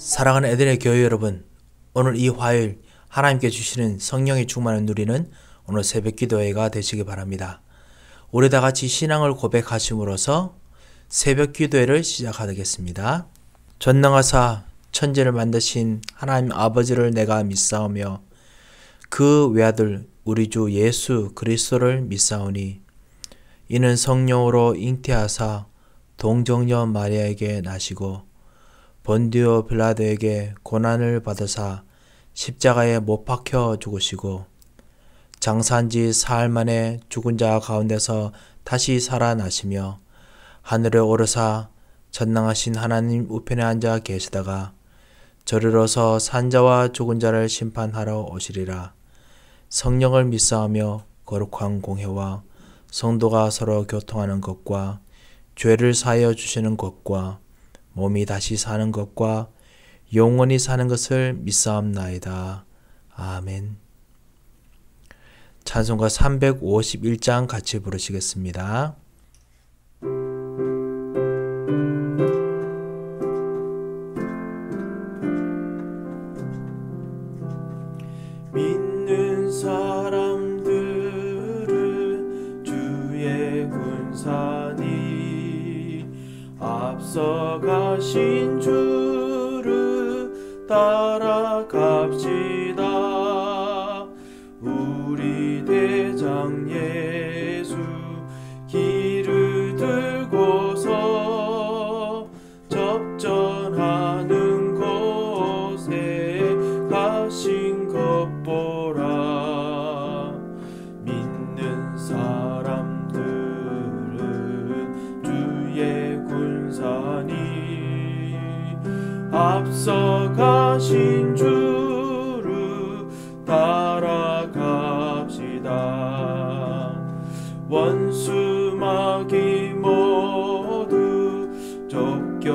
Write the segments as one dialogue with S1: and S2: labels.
S1: 사랑하는 에덴의 교회 여러분, 오늘 이 화요일 하나님께 주시는 성령의 충만을 누리는 오늘 새벽 기도회가 되시기 바랍니다. 우리 다 같이 신앙을 고백하심으로써 새벽 기도회를 시작하겠습니다. 전능하사 천지를 만드신 하나님 아버지를 내가 믿사오며 그 외아들 우리 주 예수 그리스도를 믿사오니 이는 성령으로 잉태하사 동정녀 마리아에게 나시고 본디오 빌라도에게 고난을 받으사 십자가에 못 박혀 죽으시고 장사한지 사흘 만에 죽은 자 가운데서 다시 살아나시며 하늘에 오르사 전능하신 하나님 우편에 앉아 계시다가 저리로서 산자와 죽은 자를 심판하러 오시리라. 성령을 믿사오며 거룩한 공회와 성도가 서로 교통하는 것과 죄를 사하여 주시는 것과 몸이 다시 사는 것과 영원히 사는 것을 믿사옵나이다. 아멘. 찬송가 351장 같이 부르시겠습니다.
S2: 믿는 사람들은 주의 군사니 앞서가신 주를 따라갑시다. 우리 대장 예수 길을 들고서 접전하는 곳에 가신 것 보라. 믿는 사람들은 주의 군사니 앞서가신 주를 따라갑시다. 원수 마귀 모두 쫓겨가기는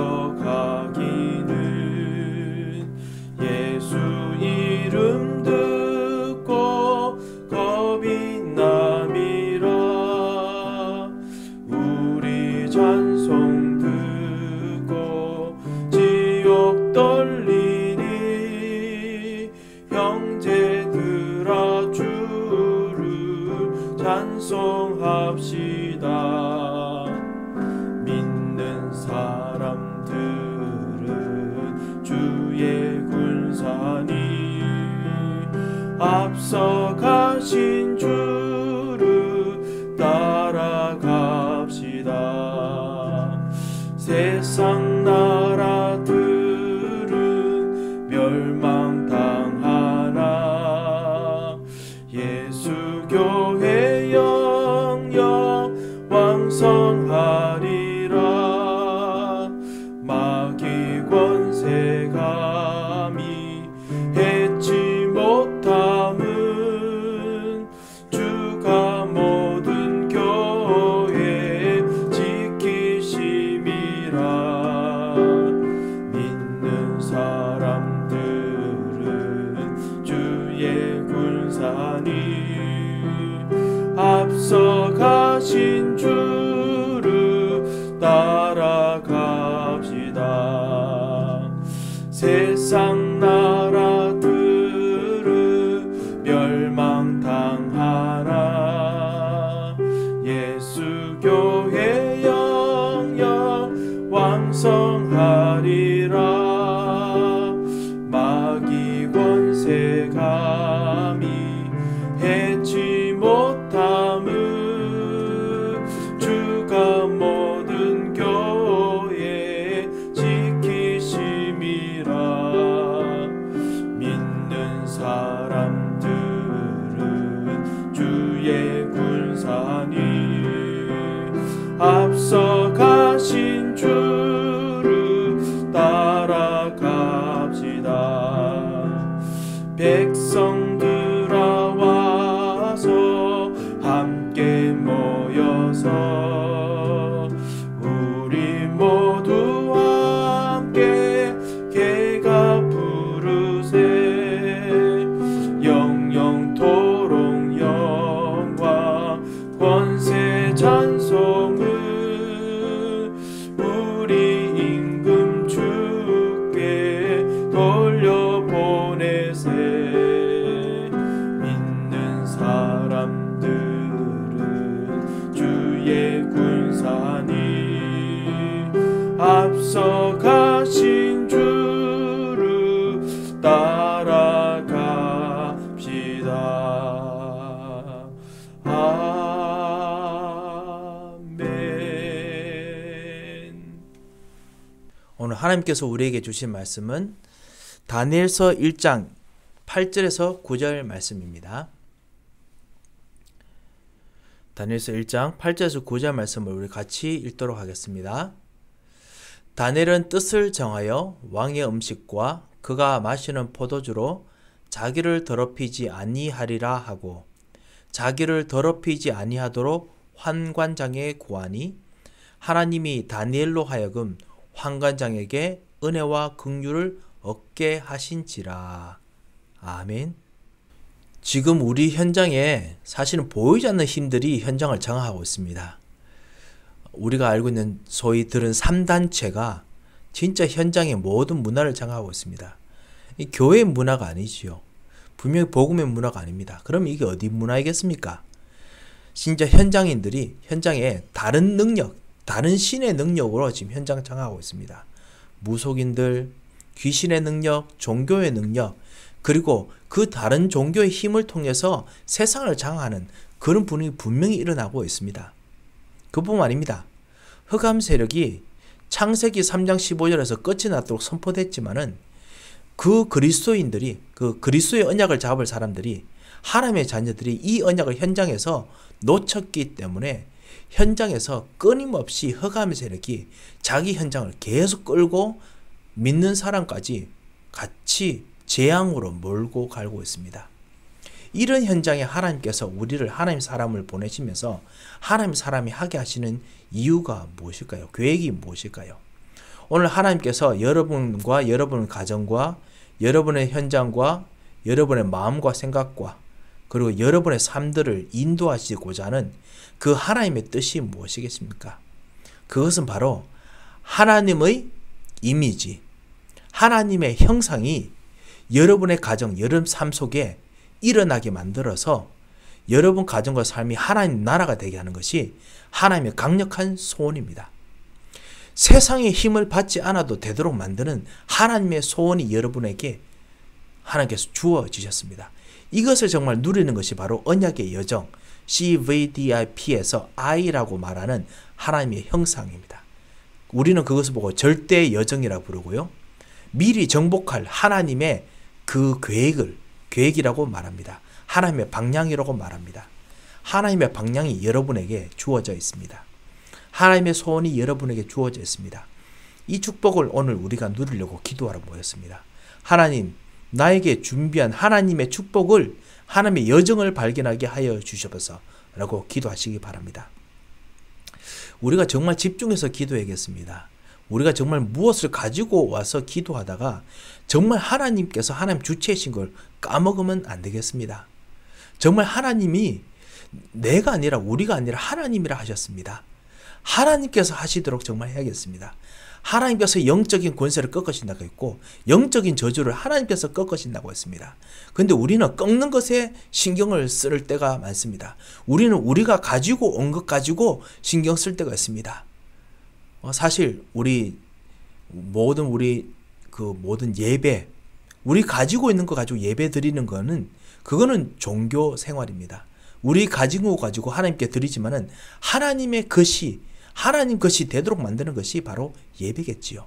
S2: 예수 이름 듣고 겁이 남이라. 우리 찬송 듣고 지옥 떨리니 형제들아 주를 찬송합시다. 믿는 사람들은 주의 군사니 앞서가신 주를 따라갑시다. 세상 나라들은 멸망당하나 예수 교회 영영 왕성하리라. 마귀 권세 감히 해치 못함은 주가 모든 교회 지키심이라. 믿는 사람들은 주의 군사니 앞서가신 주를 따라갑시다. 세상 나라들은 멸망당하나 예수 교회 영영 왕성하리라. 마귀 권세 감히 해치 못함은 주가 모든 교회 지키심이라. 믿는 사람들은 주의 군사니 앞서가신 주를 따라갑시다. 백성들아 와서 함께 모여서 우리 모두 함께 개가 부르세. 영영토록 영광 권세 찬송을 우리 임금 주께
S1: 오늘 하나님께서 우리에게 주신 말씀은 다니엘서 1장 8절에서 9절 말씀입니다. 다니엘서 1장 8절에서 9절 말씀을 우리 같이 읽도록 하겠습니다. 다니엘은 뜻을 정하여 왕의 음식과 그가 마시는 포도주로 자기를 더럽히지 아니하리라 하고 자기를 더럽히지 아니하도록 환관장에 구하니 하나님이 다니엘로 하여금 환관장에게 은혜와 긍휼을 얻게 하신지라. 아멘. 지금 우리 현장에 사실은 보이지 않는 힘들이 현장을 장악하고 있습니다. 우리가 알고 있는 소위 들은 3단체가 진짜 현장의 모든 문화를 장악하고 있습니다. 이 교회의 문화가 아니지요. 분명히 복음의 문화가 아닙니다. 그럼 이게 어디 문화이겠습니까? 진짜 현장인들이 현장에 다른 능력, 다른 신의 능력으로 지금 현장 장악하고 있습니다. 무속인들, 귀신의 능력, 종교의 능력, 그리고 그 다른 종교의 힘을 통해서 세상을 장악하는 그런 분위기 분명히 일어나고 있습니다. 그뿐만 아닙니다. 흑암 세력이 창세기 3장 15절에서 끝이 나도록 선포됐지만은 그 그리스도인들이, 그 그리스도의 언약을 잡을 사람들이, 하나님의 자녀들이 이 언약을 현장에서 놓쳤기 때문에 현장에서 끊임없이 흑암의 세력이 자기 현장을 계속 끌고 믿는 사람까지 같이 재앙으로 몰고 가고 있습니다. 이런 현장에 하나님께서 우리를 하나님 사람을 보내시면서 하나님 사람이 하게 하시는 이유가 무엇일까요? 계획이 무엇일까요? 오늘 하나님께서 여러분과 여러분의 가정과 여러분의 현장과 여러분의 마음과 생각과 그리고 여러분의 삶들을 인도하시고자 하는 그 하나님의 뜻이 무엇이겠습니까? 그것은 바로 하나님의 이미지, 하나님의 형상이 여러분의 가정, 여러분 삶 속에 일어나게 만들어서 여러분 가정과 삶이 하나님 나라가 되게 하는 것이 하나님의 강력한 소원입니다. 세상의 힘을 받지 않아도 되도록 만드는 하나님의 소원이 여러분에게 하나님께서 주어지셨습니다. 이것을 정말 누리는 것이 바로 언약의 여정, CVDIP에서 I라고 말하는 하나님의 형상입니다. 우리는 그것을 보고 절대의 여정이라고 부르고요. 미리 정복할 하나님의 그 계획이라고 말합니다. 하나님의 방향이라고 말합니다. 하나님의 방향이 여러분에게 주어져 있습니다. 하나님의 소원이 여러분에게 주어져 있습니다. 이 축복을 오늘 우리가 누리려고 기도하러 모였습니다. 하나님, 나에게 준비한 하나님의 축복을, 하나님의 여정을 발견하게 하여 주셔서 라고 기도하시기 바랍니다. 우리가 정말 집중해서 기도해야겠습니다. 우리가 정말 무엇을 가지고 와서 기도하다가 정말 하나님께서 하나님 주체이신 걸 까먹으면 안 되겠습니다. 정말 하나님이 내가 아니라 우리가 아니라 하나님이라 하셨습니다. 하나님께서 하시도록 정말 해야겠습니다. 하나님께서 영적인 권세를 꺾으신다고 했고 영적인 저주를 하나님께서 꺾으신다고 했습니다. 그런데 우리는 꺾는 것에 신경을 쓸 때가 많습니다. 우리는 우리가 가지고 온 것 가지고 신경 쓸 때가 있습니다. 사실 모든 예배, 우리 가지고 있는 거 가지고 예배 드리는 거는 그거는 종교 생활입니다. 우리 가지고 하나님께 드리지만은 하나님 것이 되도록 만드는 것이 바로 예배겠지요.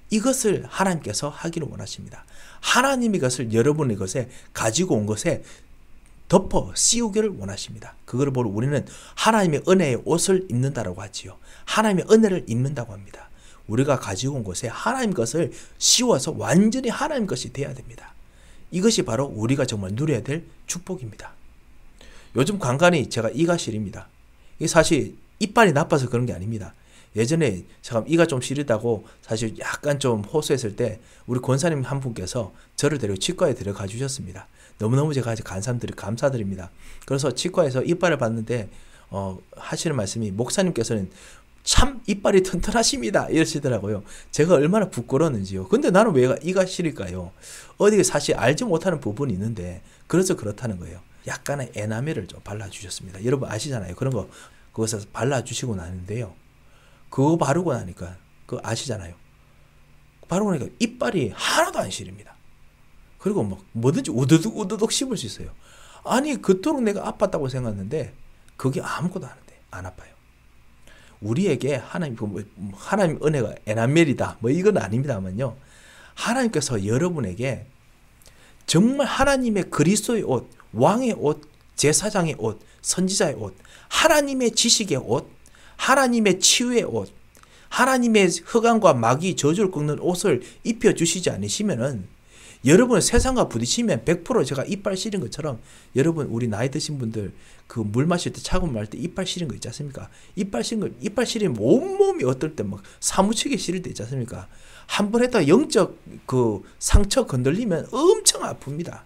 S1: 이것을 하나님께서 하기를 원하십니다. 하나님의 것을 여러분의 것에 가지고 온 것에 덮어 씌우기를 원하십니다. 그걸 보고 우리는 하나님의 은혜의 옷을 입는다라고 하지요. 하나님의 은혜를 입는다고 합니다. 우리가 가지고 온 것에 하나님 것을 씌워서 완전히 하나님 것이 돼야 됩니다. 이것이 바로 우리가 정말 누려야 될 축복입니다. 요즘 간간히 제가 이가 시립니다. 이게 사실 이빨이 나빠서 그런 게 아닙니다. 예전에 잠깐 이가 좀 시리다고 사실 약간 좀 호소했을 때 우리 권사님 한 분께서 저를 데리고 치과에 데려가 주셨습니다. 너무너무 제가 아주 감사드립니다. 그래서 치과에서 이빨을 봤는데 하시는 말씀이 목사님께서는 참 이빨이 튼튼하십니다 이러시더라고요. 제가 얼마나 부끄러웠는지요. 근데 나는 왜 이가 시릴까요? 어디 사실 알지 못하는 부분이 있는데 그래서 그렇다는 거예요. 약간의 에나멜을 좀 발라주셨습니다. 여러분 아시잖아요. 그런 거 그것을 발라주시고 나는데요. 그거 바르고 나니까 그거 아시잖아요. 바르고 나니까 이빨이 하나도 안 시립니다. 그리고 뭐든지 우두둑 씹을 수 있어요. 아니 그토록 내가 아팠다고 생각했는데 그게 아무것도 안 아파요. 우리에게 하나님 은혜가 에나멜이다 뭐 이건 아닙니다만요. 하나님께서 여러분에게 정말 하나님의 그리스도의 옷, 왕의 옷, 제사장의 옷, 선지자의 옷, 하나님의 지식의 옷, 하나님의 치유의 옷, 하나님의 흑암과 마귀 저주를 꺾는 옷을 입혀주시지 않으시면은 여러분 세상과 부딪히면 100% 제가 이빨 시린 것처럼 여러분 우리 나이 드신 분들 그 물 마실 때 차가운 물 할 때 이빨 시린 거 있지 않습니까? 이빨 시리면 온몸이 어떨 때 막 사무치게 시릴 때 있지 않습니까? 한 번 했다가 영적 그 상처 건들리면 엄청 아픕니다.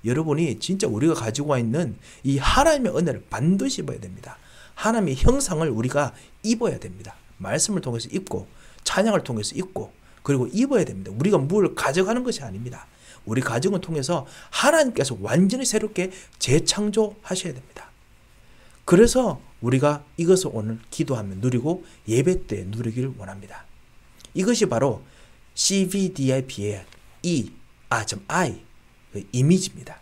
S1: 여러분이 진짜 우리가 가지고 있는 이 하나님의 은혜를 반드시 입어야 됩니다. 하나님의 형상을 우리가 입어야 됩니다. 말씀을 통해서 입고 찬양을 통해서 입고 그리고 입어야 됩니다. 우리가 뭘 가져가는 것이 아닙니다. 우리 가정을 통해서 하나님께서 완전히 새롭게 재창조하셔야 됩니다. 그래서 우리가 이것을 오늘 기도하며 누리고 예배 때 누리기를 원합니다. 이것이 바로 CVDIP의 I 이미지입니다.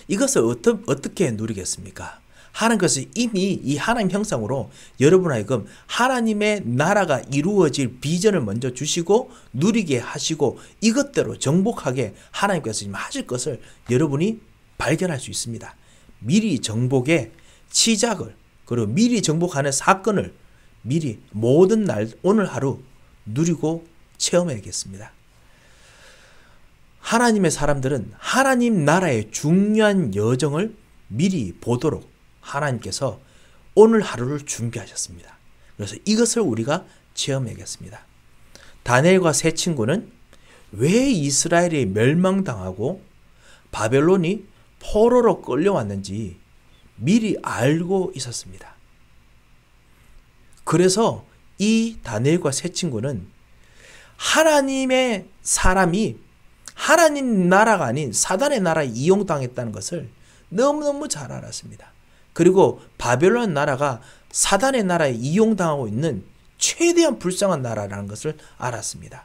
S1: 이것을 어떻게 누리겠습니까? 하나님께서 이미 이 하나님 형상으로 여러분 하여금 하나님의 나라가 이루어질 비전을 먼저 주시고 누리게 하시고 이것대로 정복하게 하나님께서 지금 하실 것을 여러분이 발견할 수 있습니다. 미리 정복의 시작을 그리고 미리 정복하는 사건을 미리 모든 날 오늘 하루 누리고 체험해야겠습니다. 하나님의 사람들은 하나님 나라의 중요한 여정을 미리 보도록 하나님께서 오늘 하루를 준비하셨습니다. 그래서 이것을 우리가 체험해야겠습니다. 다니엘과 세 친구는 왜 이스라엘이 멸망당하고 바벨론이 포로로 끌려왔는지 미리 알고 있었습니다. 그래서 이 다니엘과 세 친구는 하나님의 사람이 하나님 나라가 아닌 사단의 나라에 이용당했다는 것을 너무너무 잘 알았습니다. 그리고 바벨론 나라가 사단의 나라에 이용당하고 있는 최대한 불쌍한 나라라는 것을 알았습니다.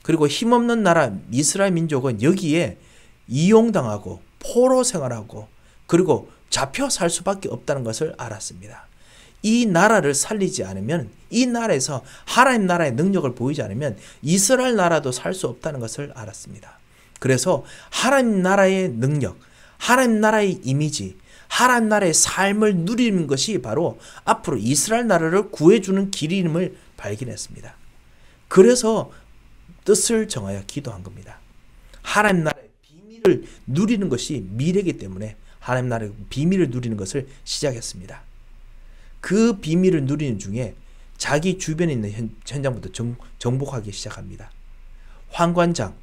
S1: 그리고 힘없는 나라 이스라엘 민족은 여기에 이용당하고 포로 생활하고 그리고 잡혀 살 수밖에 없다는 것을 알았습니다. 이 나라를 살리지 않으면 이 나라에서 하나님 나라의 능력을 보이지 않으면 이스라엘 나라도 살 수 없다는 것을 알았습니다. 그래서 하나님 나라의 능력, 하나님 나라의 이미지, 하나님 나라의 삶을 누리는 것이 바로 앞으로 이스라엘 나라를 구해주는 길임을 발견했습니다. 그래서 뜻을 정하여 기도한 겁니다. 하나님 나라의 비밀을 누리는 것이 미래이기 때문에 하나님 나라의 비밀을 누리는 것을 시작했습니다. 그 비밀을 누리는 중에 자기 주변에 있는 현장부터 정복하기 시작합니다. 환관장,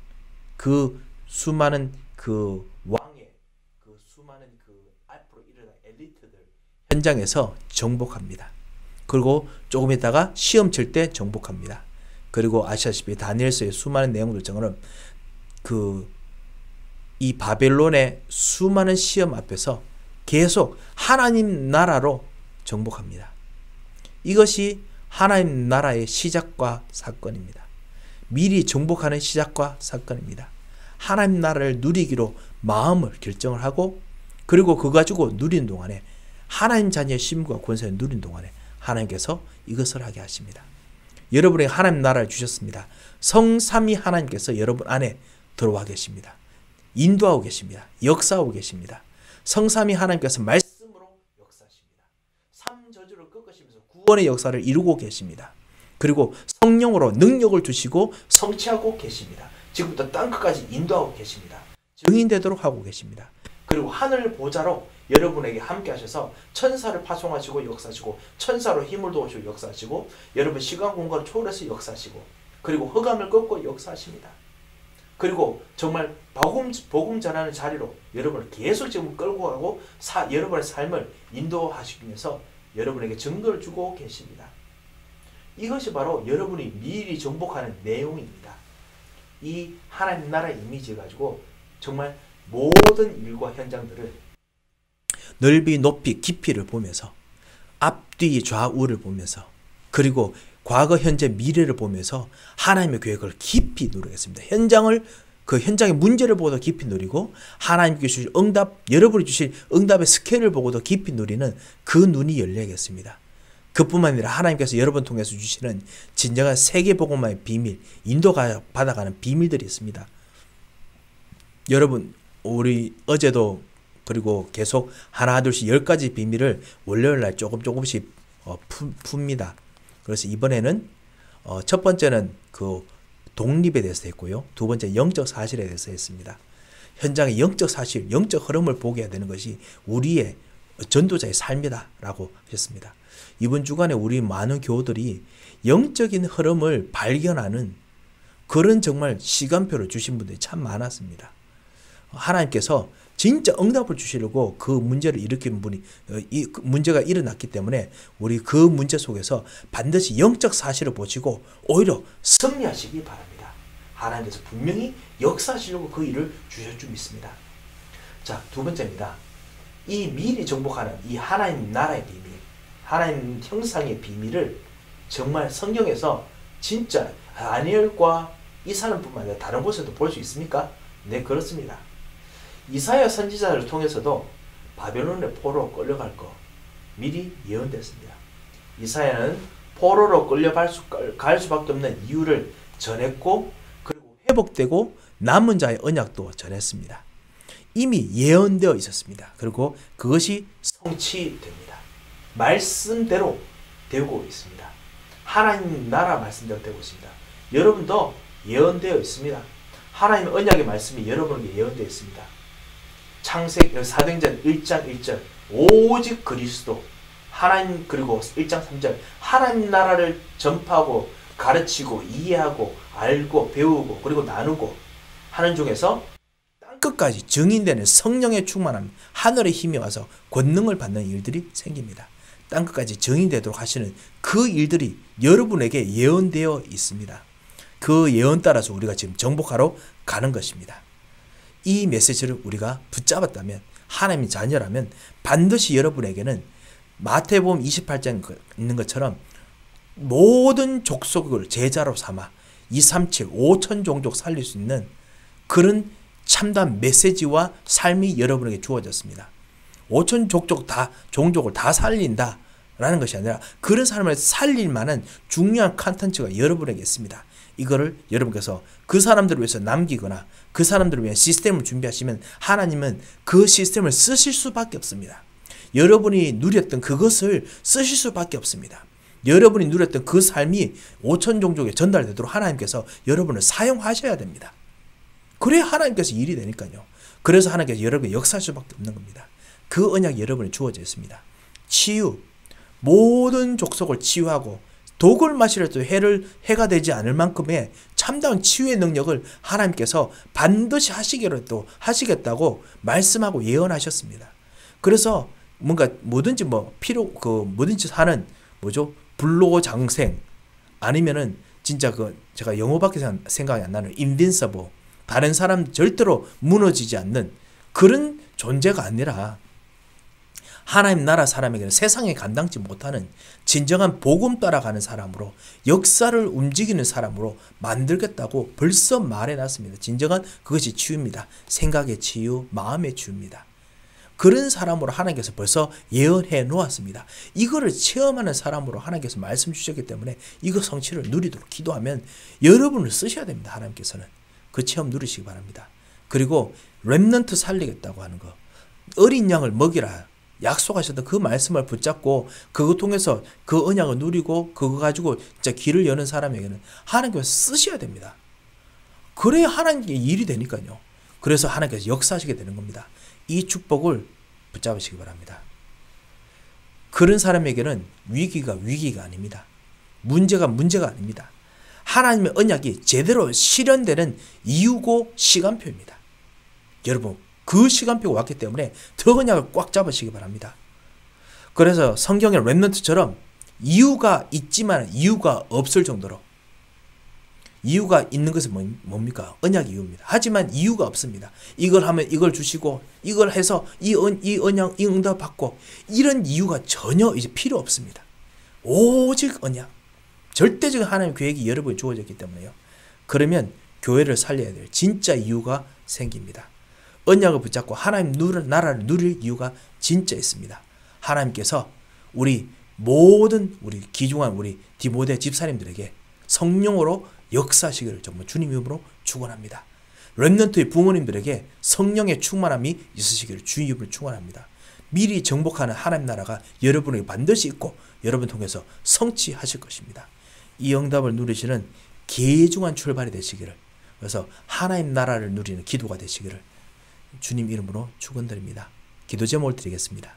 S1: 그 수많은 그 왕의 그 수많은 그 앞으로 일어날 엘리트들 현장에서 정복합니다. 그리고 조금 있다가 시험 칠 때 정복합니다. 그리고 아시다시피 다니엘서의 수많은 내용들 정은 이 바벨론의 수많은 시험 앞에서 계속 하나님 나라로 정복합니다. 이것이 하나님 나라의 시작과 사건입니다. 미리 정복하는 시작과 사건입니다. 하나님 나라를 누리기로 마음을 결정을 하고 그리고 그거 가지고 누리는 동안에 하나님 자녀의 힘과 권세를 누리는 동안에 하나님께서 이것을 하게 하십니다. 여러분에게 하나님 나라를 주셨습니다. 성삼위 하나님께서 여러분 안에 들어와 계십니다. 인도하고 계십니다. 역사하고 계십니다. 성삼위 하나님께서 말씀으로 역사하십니다. 삼저주를 꺾으시면서 구원의 역사를 이루고 계십니다. 그리고 성령으로 능력을 주시고 성취하고 계십니다. 지금부터 땅끝까지 인도하고 계십니다. 증인되도록 하고 계십니다. 그리고 하늘 보좌로 여러분에게 함께 하셔서 천사를 파송하시고 역사하시고 천사로 힘을 도우시고 역사하시고 여러분 시간 공간을 초월해서 역사하시고 그리고 흑암을 꺾고 역사하십니다. 그리고 정말 복음 전하는 자리로 여러분을 계속 지금 끌고 가고 여러분의 삶을 인도하시기 위해서 여러분에게 증거를 주고 계십니다. 이것이 바로 여러분이 미리 정복하는 내용입니다. 이 하나님 나라 이미지 가지고 정말 모든 일과 현장들을 넓이 높이 깊이를 보면서 앞뒤 좌우를 보면서 그리고 과거 현재 미래를 보면서 하나님의 계획을 깊이 누리겠습니다. 그 현장의 문제를 보고도 깊이 누리고 하나님께 주실 응답, 여러분이 주실 응답의 스케일을 보고도 깊이 누리는 그 눈이 열려야겠습니다. 그뿐만 아니라 하나님께서 여러분 통해서 주시는 진정한 세계복음화의 비밀, 인도가 받아가는 비밀들이 있습니다. 여러분, 우리 어제도 그리고 계속 하나 둘씩 10가지 비밀을 월요일날 조금씩 풉니다. 그래서 이번에는 첫 번째는 그 독립에 대해서 했고요. 두 번째 영적 사실에 대해서 했습니다. 현장의 영적 사실, 영적 흐름을 보게 해야 되는 것이 우리의 전도자의 삶이다 라고 하셨습니다. 이번 주간에 우리 많은 교우들이 영적인 흐름을 발견하는 그런 정말 시간표를 주신 분들이 참 많았습니다. 하나님께서 진짜 응답을 주시려고 그 문제를 일으킨 분이 그 문제가 일어났기 때문에 우리 그 문제 속에서 반드시 영적 사실을 보시고 오히려 승리하시기 바랍니다. 하나님께서 분명히 역사하시려고 그 일을 주실 줄 믿습니다. 자, 두 번째입니다. 이 미리 정복하는 이 하나님 나라의 비밀, 하나님 형상의 비밀을 정말 성경에서 진짜 다니엘과 이 사람뿐만 아니라 다른 곳에도 볼 수 있습니까? 네, 그렇습니다. 이사야 선지자를 통해서도 바벨론의 포로로 끌려갈 거 미리 예언됐습니다. 이사야는 포로로 끌려갈 수밖에 없는 이유를 전했고 그리고 회복되고 남은 자의 언약도 전했습니다. 이미 예언되어 있었습니다. 그리고 그것이 성취됩니다. 말씀대로 되고 있습니다. 하나님 나라 말씀대로 되고 있습니다. 여러분도 예언되어 있습니다. 하나님의 언약의 말씀이 여러분에게 예언되어 있습니다. 창세기 사도행전 1장 1절 오직 그리스도 하나님 그리고 1장 3절 하나님 나라를 전파하고 가르치고 이해하고 알고 배우고 그리고 나누고 하는 중에서 땅끝까지 증인되는 성령의 충만함 하늘의 힘이 와서 권능을 받는 일들이 생깁니다. 땅끝까지 증인되도록 하시는 그 일들이 여러분에게 예언되어 있습니다. 그 예언 따라서 우리가 지금 정복하러 가는 것입니다. 이 메시지를 우리가 붙잡았다면 하나님의 자녀라면 반드시 여러분에게는 마태복음 28장에 있는 것처럼 모든 족속을 제자로 삼아 237, 5천 종족 살릴 수 있는 그런 참담 메시지와 삶이 여러분에게 주어졌습니다. 5천 종족을 다 살린다 라는 것이 아니라 그런 사람을 살릴 만한 중요한 컨텐츠가 여러분에게 있습니다. 이거를 여러분께서 그 사람들을 위해서 남기거나 그 사람들을 위한 시스템을 준비하시면 하나님은 그 시스템을 쓰실 수밖에 없습니다. 여러분이 누렸던 그것을 쓰실 수밖에 없습니다. 여러분이 누렸던 그 삶이 5천 종족에 전달되도록 하나님께서 여러분을 사용하셔야 됩니다. 그래야 하나님께서 일이 되니까요. 그래서 하나님께서 여러분의 역사할 수밖에 없는 겁니다. 그 언약이 여러분에 주어져 있습니다. 치유, 모든 족속을 치유하고 독을 마시려도 해가 되지 않을 만큼의 참다운 치유의 능력을 하나님께서 반드시 하시겠다고 말씀하고 예언하셨습니다. 그래서 뭔가 뭐든지 뭐든지 하는 불로장생 아니면은 진짜 제가 영어밖에 생각이 안 나는 invincible 다른 사람 절대로 무너지지 않는 그런 존재가 아니라 하나님 나라 사람에게는 세상에 감당치 못하는 진정한 복음 따라가는 사람으로 역사를 움직이는 사람으로 만들겠다고 벌써 말해놨습니다. 진정한 그것이 치유입니다. 생각의 치유, 마음의 치유입니다. 그런 사람으로 하나님께서 벌써 예언해 놓았습니다. 이거를 체험하는 사람으로 하나님께서 말씀 주셨기 때문에 이거 성취를 누리도록 기도하면 여러분을 쓰셔야 됩니다. 하나님께서는 그 체험 누리시기 바랍니다. 그리고 렘넌트 살리겠다고 하는 거, 어린 양을 먹이라 약속하셨던 그 말씀을 붙잡고 그거 통해서 그 언약을 누리고 그거 가지고 진짜 길을 여는 사람에게는 하나님께서 쓰셔야 됩니다. 그래야 하나님께 일이 되니까요. 그래서 하나님께서 역사하시게 되는 겁니다. 이 축복을 붙잡으시기 바랍니다. 그런 사람에게는 위기가 아닙니다. 문제가 아닙니다. 하나님의 언약이 제대로 실현되는 이유고 시간표입니다. 여러분, 그 시간표가 왔기 때문에 더 언약을 꽉 잡으시기 바랍니다. 그래서 성경의 렘넌트처럼 이유가 있지만 이유가 없을 정도로 이유가 있는 것은 뭡니까? 언약 이유입니다. 하지만 이유가 없습니다. 이걸 하면 이걸 주시고 이걸 해서 이 언약, 이 응답 받고 이런 이유가 전혀 이제 필요 없습니다. 오직 언약. 절대적인 하나님의 계획이 여러분에 주어졌기 때문에요. 그러면 교회를 살려야 될 진짜 이유가 생깁니다. 언약을 붙잡고 하나님 나라를 누릴 이유가 진짜 있습니다. 하나님께서 우리 모든 우리 귀중한 우리 디모데 집사님들에게 성령으로 역사하시기를 정말 주님 이름으로 축원합니다. 렘넌트의 부모님들에게 성령의 충만함이 있으시기를 주님 이름으로 축원합니다. 미리 정복하는 하나님 나라가 여러분에게 반드시 있고 여러분 통해서 성취하실 것입니다. 이 응답을 누리시는 귀중한 출발이 되시기를, 그래서 하나님 나라를 누리는 기도가 되시기를 주님 이름으로 축원드립니다. 기도 제목을 드리겠습니다.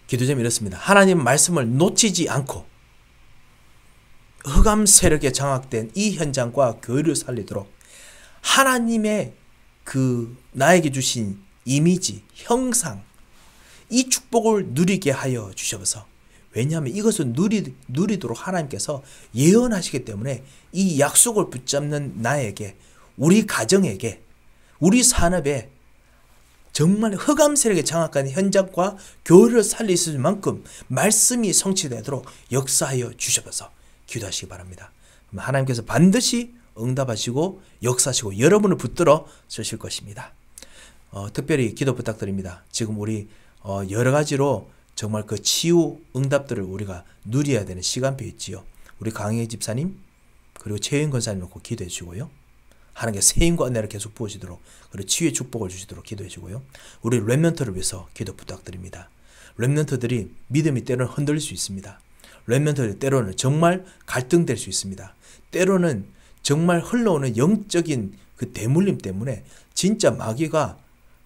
S1: 기도 제목이 이렇습니다. 하나님 말씀을 놓치지 않고 흑암 세력에 장악된 이 현장과 교회를 살리도록 하나님의 그 나에게 주신 이미지, 형상, 이 축복을 누리게 하여 주셔서, 왜냐하면 이것을 누리도록 하나님께서 예언하시기 때문에 이 약속을 붙잡는 나에게, 우리 가정에게, 우리 산업에 정말 흑암 세력에 장악한 현장과 교회를 살리실 만큼 말씀이 성취되도록 역사하여 주셔서 기도하시기 바랍니다. 하나님께서 반드시 응답하시고 역사하시고 여러분을 붙들어 주실 것입니다. 특별히 기도 부탁드립니다. 지금 우리 여러 가지로 정말 그 치유 응답들을 우리가 누려야 되는 시간표 있지요. 우리 강혜 집사님 그리고 최윤 권사님 놓고 기도해 주시고요. 하나님께 세임과 은혜를 계속 부어주시도록, 그리고 치유의 축복을 주시도록 기도해 주고요. 우리 렘넌트를 위해서 기도 부탁드립니다. 렘넌트들이 믿음이 때로는 흔들릴 수 있습니다. 렘넌트들이 때로는 정말 갈등될 수 있습니다. 때로는 정말 흘러오는 영적인 그 대물림 때문에 진짜 마귀가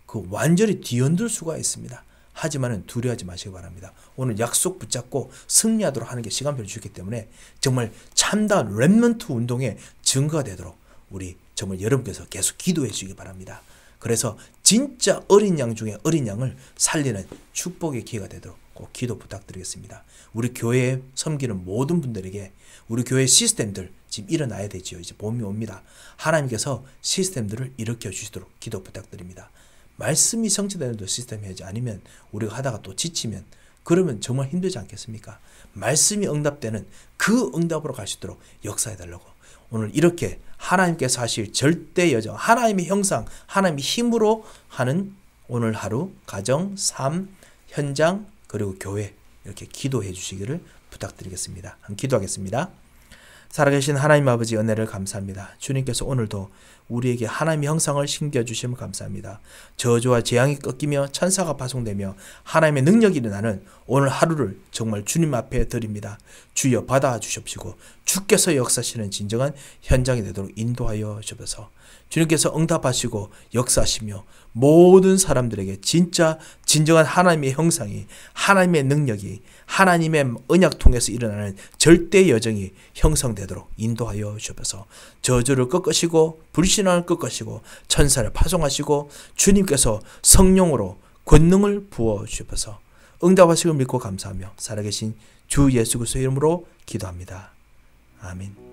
S1: 그 완전히 뒤흔들 수가 있습니다. 하지만은 두려워하지 마시기 바랍니다. 오늘 약속 붙잡고 승리하도록 하는 게 시간표를 주기 때문에 정말 참다운 렘넌트 운동의 증거가 되도록 우리 정말 여러분께서 계속 기도해 주시기 바랍니다. 그래서 진짜 어린 양 중에 어린 양을 살리는 축복의 기회가 되도록 꼭 기도 부탁드리겠습니다. 우리 교회에 섬기는 모든 분들에게 우리 교회 시스템들 지금 일어나야 되지요. 이제 봄이 옵니다. 하나님께서 시스템들을 일으켜 주시도록 기도 부탁드립니다. 말씀이 성취되는 시스템 해야지, 아니면 우리가 하다가 또 지치면 그러면 정말 힘들지 않겠습니까? 말씀이 응답되는 그 응답으로 갈 수 있도록 역사해달라고 오늘 이렇게 하나님께서 하실 절대 여정, 하나님의 형상, 하나님의 힘으로 하는 오늘 하루 가정, 삶, 현장 그리고 교회 이렇게 기도해 주시기를 부탁드리겠습니다. 한번 기도하겠습니다. 살아계신 하나님 아버지 은혜를 감사합니다. 주님께서 오늘도 우리에게 하나님의 형상을 심겨주심을 감사합니다. 저주와 재앙이 꺾이며 천사가 파송되며 하나님의 능력이 일어나는 오늘 하루를 정말 주님 앞에 드립니다. 주여 받아주십시고 주께서 역사하시는 진정한 현장이 되도록 인도하여 주셔서 주님께서 응답하시고 역사하시며 모든 사람들에게 진짜 진정한 하나님의 형상이, 하나님의 능력이, 하나님의 언약 통해서 일어나는 절대 여정이 형성되도록 인도하여 주셔서 저주를 꺾으시고 불신앙을 꺾으시고 천사를 파송하시고 주님께서 성령으로 권능을 부어 주셔서 응답하시길 믿고 감사하며 살아계신 주 예수 그리스도의 이름으로 기도합니다. 아멘.